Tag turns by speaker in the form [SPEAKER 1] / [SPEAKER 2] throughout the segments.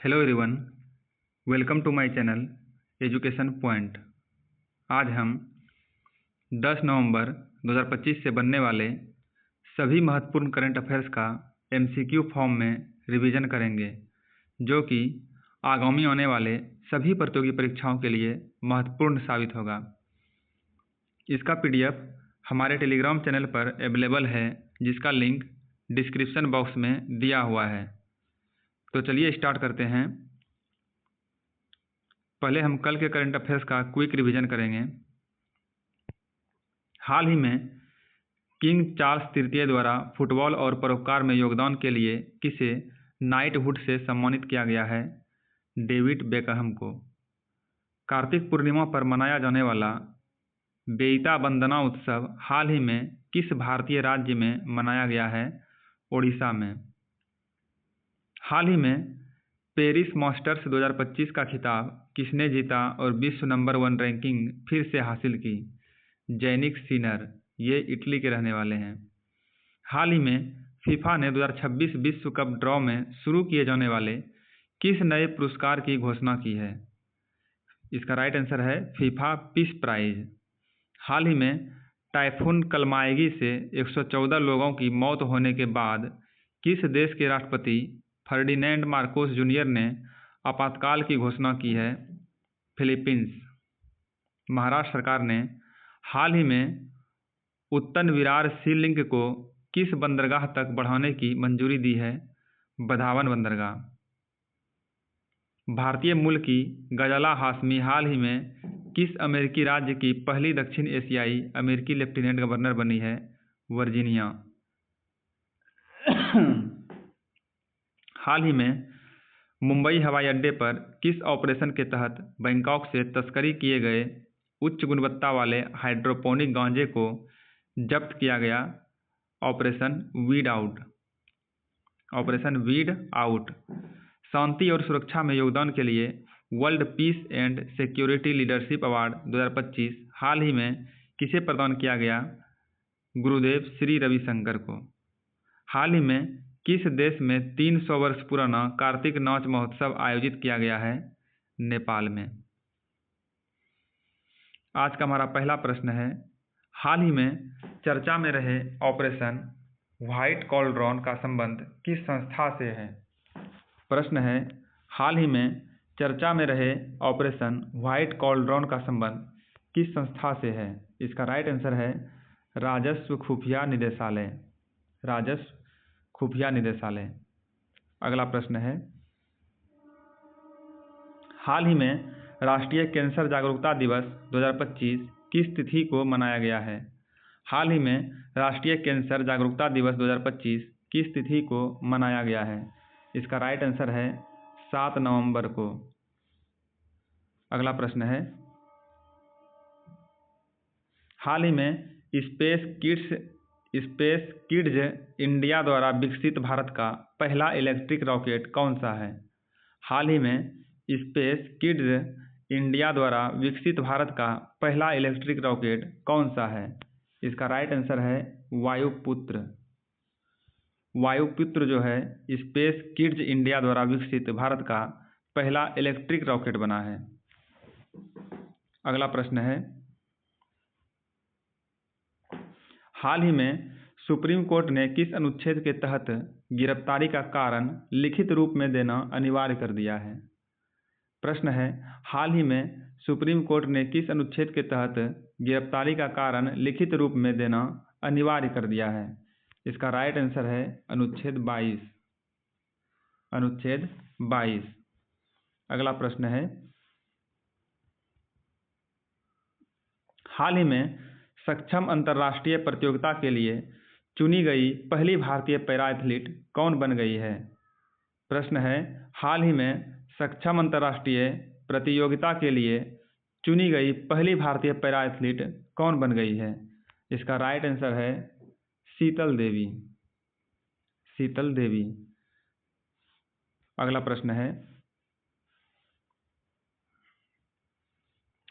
[SPEAKER 1] Hello everyone, welcome to my channel education point. आज हम 10 नवंबर 2025 से बनने वाले सभी महत्वपूर्ण करंट अफेयर्स का एमसीक्यू फॉर्म में रिवीजन करेंगे, जो कि आगामी आने वाले सभी प्रतियोगी परीक्षाओं के लिए महत्वपूर्ण साबित होगा। इसका पीडीएफ हमारे टेलीग्राम चैनल पर अवेलेबल है, जिसका लिंक डिस्क्रिप्शन बॉक्स में दिया हुआ है। तो चलिए स्टार्ट करते हैं। पहले हम कल के करंट अफेयर्स का क्विक रिवीजन करेंगे। हाल ही में किंग चार्ल्स तृतीय द्वारा फुटबॉल और परोपकार में योगदान के लिए किसे नाइटहुड से सम्मानित किया गया है? डेविड बेकहम को। कार्तिक पूर्णिमा पर मनाया जाने वाला बेइता वंदना उत्सव हाल ही में किस भारतीय राज्य में मनाया गया है? ओडिशा में। हाल ही में पेरिस मास्टर्स 2025 का खिताब किसने जीता और विश्व नंबर 1 रैंकिंग फिर से हासिल की? जैनिक सिनर, ये इटली के रहने वाले हैं। हाल ही में फीफा ने 2026 विश्व कप ड्रॉ में शुरू किए जाने वाले किस नए पुरस्कार की घोषणा की है? इसका राइट आंसर है फीफा पीस प्राइज। हाल ही में टाइफून कलमाएगी से 114 लोगों की मौत होने के बाद किस देश के राष्ट्रपति फर्डिनेंड मार्कोस जूनियर ने आपातकाल की घोषणा की है? फिलीपींस। महाराष्ट्र सरकार ने हाल ही में उत्तन विरार सी लिंक को किस बंदरगाह तक बढ़ाने की मंजूरी दी है? बधावन बंदरगाह। भारतीय मूल की गजाला हाशमी हाल ही में किस अमेरिकी राज्य की पहली दक्षिण एशियाई अमेरिकी लेफ्टिनेंट गवर्नर बनी है? वर्जीनिया। हाल ही में मुंबई हवाई अड्डे पर किस ऑपरेशन के तहत बैंकॉक से तस्करी किए गए उच्च गुणवत्ता वाले हाइड्रोपोनिक गांजे को जब्त किया गया? Operation weed out. Operation weed out. शांति और सुरक्षा में योगदान के लिए world peace and security leadership award 2025 हाल ही में किसे प्रदान किया गया? गुरुदेव श्री रविशंकर को। हाल ही में किस देश में 300 वर्ष पुराना कार्तिक नाच महोत्सव आयोजित किया गया है? नेपाल में। आज का हमारा पहला प्रश्न है, हाल ही में चर्चा में रहे ऑपरेशन व्हाइट कॉलड्रॉन का संबंध किस संस्था से है? प्रश्न है, हाल ही में चर्चा में रहे ऑपरेशन व्हाइट कॉलड्रॉन का संबंध किस संस्था से है? इसका राइट आंसर है राजस्व खुफिया निदेशालय। राजस्व खुफिया निदेशालय। अगला प्रश्न है, हाल ही में राष्ट्रीय कैंसर जागरूकता दिवस 2025 किस तिथि को मनाया गया है? हाल ही में राष्ट्रीय कैंसर जागरूकता दिवस 2025 किस तिथि को मनाया गया है? इसका राइट आंसर है 7 नवंबर को। अगला प्रश्न है, हाल ही में स्पेस किड्स इंडिया द्वारा विकसित भारत का पहला इलेक्ट्रिक रॉकेट कौन सा है? हाल ही में स्पेस किड्स इंडिया द्वारा विकसित भारत का पहला इलेक्ट्रिक रॉकेट कौन सा है? इसका राइट आंसर है वायुपुत्र। वायुपुत्र जो है स्पेस किड्स इंडिया द्वारा विकसित भारत का पहला इलेक्ट्रिक रॉकेट बना है। अगला प्रश्न है, हाल ही में सुप्रीम कोर्ट ने किस अनुच्छेद के तहत गिरफ्तारी का कारण लिखित रूप में देना अनिवार्य कर दिया है? प्रश्न है, हाल ही में सुप्रीम कोर्ट ने किस अनुच्छेद के तहत गिरफ्तारी का कारण लिखित रूप में देना अनिवार्य कर दिया है? इसका राइट आंसर है अनुच्छेद 22। अनुच्छेद 22। अगला प्रश्न है, हाल ही में सक्षम अंतर्राष्ट्रीय प्रतियोगिता के लिए चुनी गई पहली भारतीय पैरा एथलीट कौन बन गई है? प्रश्न है, हाल ही में सक्षम अंतर्राष्ट्रीय प्रतियोगिता के लिए चुनी गई पहली भारतीय पैरा एथलीट कौन बन गई है? इसका राइट आंसर है शीतल देवी। शीतल देवी। अगला प्रश्न है,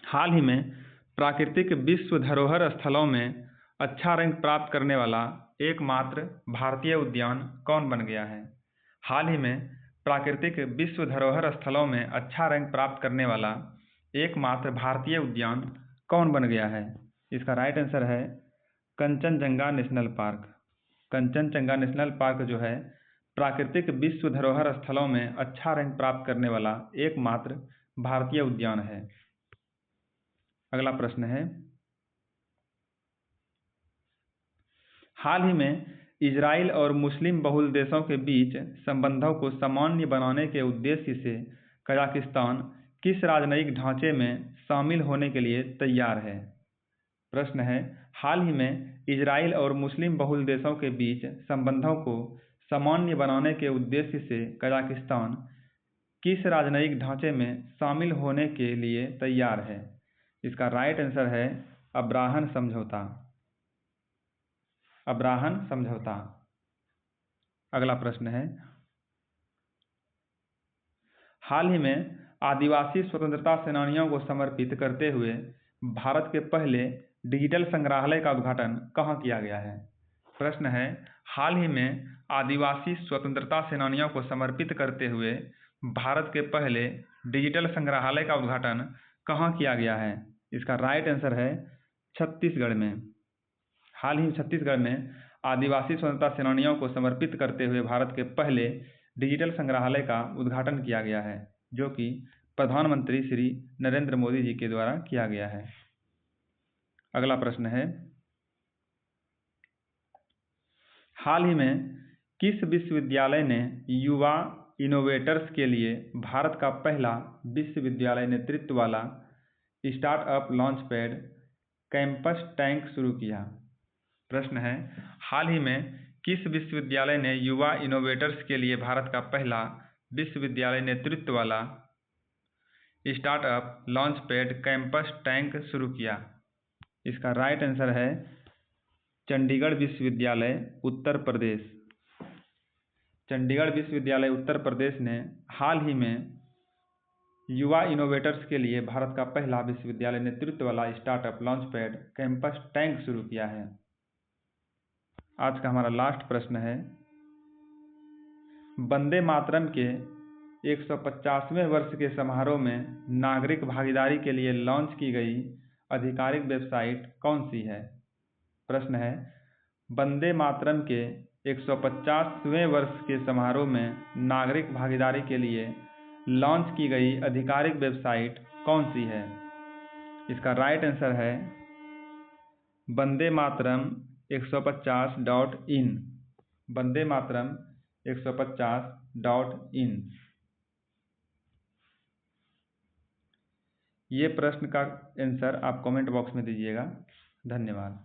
[SPEAKER 1] हाल ही में प्राकृतिक विश्व धरोहर स्थलों में अच्छा रैंक प्राप्त करने वाला एकमात्र भारतीय उद्यान कौन बन गया है? हाल ही में प्राकृतिक विश्व धरोहर स्थलों में अच्छा रैंक प्राप्त करने वाला एकमात्र भारतीय उद्यान कौन बन गया है? इसका राइट आंसर है Kanchenjunga national park. Kanchenjunga national park जो है प्राकृतिक विश्व धरोहर स्थलों में अच्छा रैंक प्राप्त करने वाला एकमात्र भारतीय उद्यान है। अगला प्रश्न है, हाल ही में इजराइल और मुस्लिम बहुल देशों के बीच संबंधों को सामान्य बनाने के उद्देश्य से कजाकिस्तान किस राजनयिक ढांचे में शामिल होने के लिए तैयार है? प्रश्न है, हाल ही में इजराइल और मुस्लिम बहुल देशों के बीच संबंधों को सामान्य बनाने के उद्देश्य से कजाकिस्तान किस राजनयिक ढांचे में शामिल होने के लिए तैयार है? इसका राइट आंसर है अब्राहम समझौता। अब्राहम समझौता। अगला प्रश्न है, हाल ही में आदिवासी स्वतंत्रता सेनानियों को समर्पित करते हुए भारत के पहले डिजिटल संग्रहालय का उद्घाटन कहाँ किया गया है? प्रश्न है, हाल ही में आदिवासी स्वतंत्रता सेनानियों को समर्पित करते हुए भारत के पहले डिजिटल संग्रहालय का उद्घाटन कहाँ किया गया है? इसका राइट आंसर है छत्तीसगढ़ में। हाल ही छत्तीसगढ़ में आदिवासी स्वतंत्रता सेनानियों को समर्पित करते हुए भारत के पहले डिजिटल संग्रहालय का उद्घाटन किया गया है, जो कि प्रधानमंत्री श्री नरेंद्र मोदी जी के द्वारा किया गया है। अगला प्रश्न है, हाल ही में किस विश्वविद्यालय ने युवा इनोवेटर्स के लिए भारत का पहला विश्वविद्यालय नेतृत्व वाला startup launch pad campus tank शुरू किया? प्रश्न है, हाल ही में किस विश्वविद्यालय ने युवा इनोवेटर्स के लिए भारत का पहला विश्वविद्यालय नेतृत्व वाला startup launch pad campus tank शुरू किया? इसका राइट आंसर है चंडीगढ़ विश्वविद्यालय उत्तर प्रदेश। चंडीगढ़ विश्वविद्यालय उत्तर प्रदेश ने हाल ही में युवा इनोवेटर्स के लिए भारत का पहला विश्वविद्यालय नेतृत्व वाला startup launch pad campus tank शुरू किया है। आज का हमारा लास्ट प्रश्न है, वंदे मातरम के 150वें वर्ष के समारोह में नागरिक भागीदारी के लिए लॉन्च की गई आधिकारिक वेबसाइट कौन सी है? प्रश्न है, वंदे मातरम के 150वें वर्ष के समारोह में नागरिक भागीदारी के लिए लॉन्च की गई आधिकारिक वेबसाइट कौन सी है? इसका राइट आंसर है वंदे मातरम 150.in। वंदे मातरम 150.in। ये प्रश्न का आंसर आप कमेंट बॉक्स में दीजिएगा। धन्यवाद।